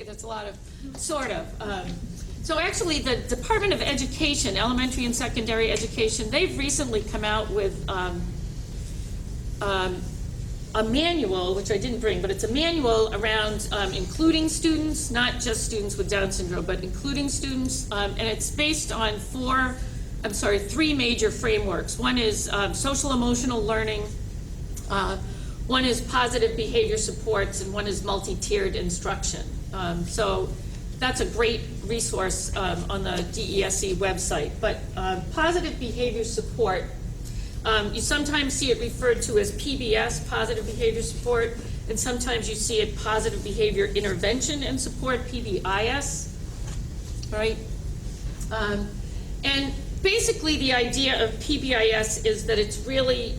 that's a lot of, sort of. So actually, the Department of Education, Elementary and Secondary Education, they've recently come out with a manual, which I didn't bring, but it's a manual around including students, not just students with Down syndrome, but including students, and it's based on three major frameworks. One is social emotional learning, one is positive behavior supports, and one is multi-tiered instruction. So that's a great resource on the DESE website. But positive behavior support, you sometimes see it referred to as PBS, positive behavior support, and sometimes you see it positive behavior intervention and support, PBIS, right? And basically the idea of PBIS is that it's really,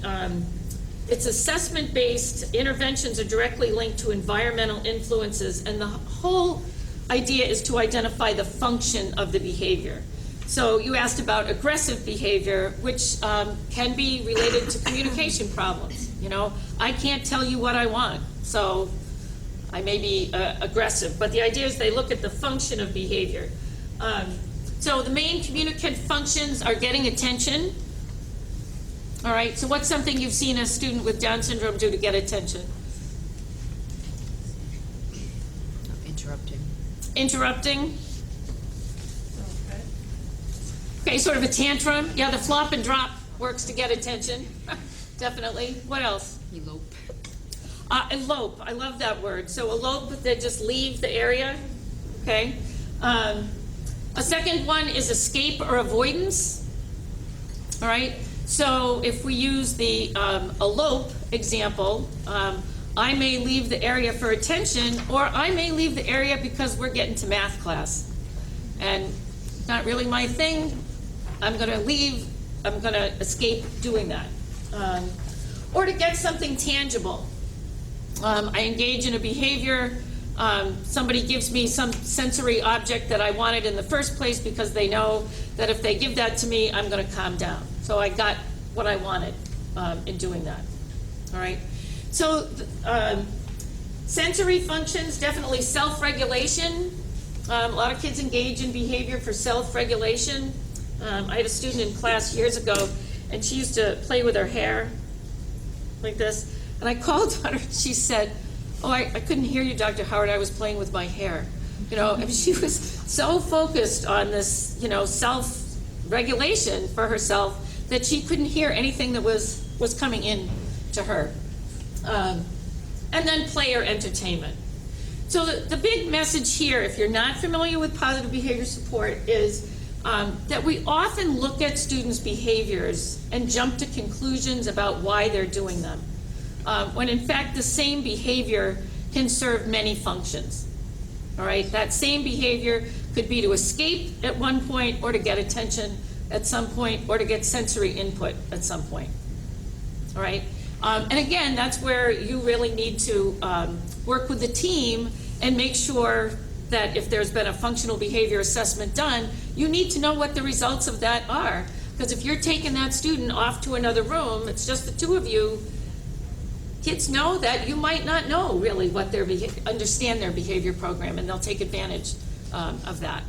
it's assessment-based. Interventions are directly linked to environmental influences, and the whole idea is to identify the function of the behavior. So you asked about aggressive behavior, which can be related to communication problems. You know, I can't tell you what I want, so I may be aggressive. But the idea is they look at the function of behavior. So the main communicative functions are getting attention. All right, so what's something you've seen a student with Down syndrome do to get attention? Interrupting. Interrupting. Okay, sort of a tantrum. Yeah, the flop and drop works to get attention. Definitely. What else? Elope. Elope. I love that word. So elope, they just leave the area. Okay. A second one is escape or avoidance. All right. So if we use the elope example, I may leave the area for attention, or I may leave the area because we're getting to math class. And not really my thing. I'm going to leave. I'm going to escape doing that. Or to get something tangible. I engage in a behavior. Somebody gives me some sensory object that I wanted in the first place because they know that if they give that to me, I'm going to calm down. So I got what I wanted in doing that. All right. So sensory functions, definitely self-regulation. A lot of kids engage in behavior for self-regulation. I had a student in class years ago, and she used to play with her hair like this. And I called on her, and she said, "Oh, I couldn't hear you, Dr. Howard. I was playing with my hair." You know, and she was so focused on this, you know, self-regulation for herself that she couldn't hear anything that was coming in to her. And then play or entertainment. So the big message here, if you're not familiar with positive behavior support, is that we often look at students' behaviors and jump to conclusions about why they're doing them, when in fact the same behavior can serve many functions. All right, that same behavior could be to escape at one point, or to get attention at some point, or to get sensory input at some point. All right, and again, that's where you really need to work with the team and make sure that if there's been a functional behavior assessment done, you need to know what the results of that are. Because if you're taking that student off to another room, it's just the two of you, kids know that you might not know really what understand their behavior program, and they'll take advantage of that.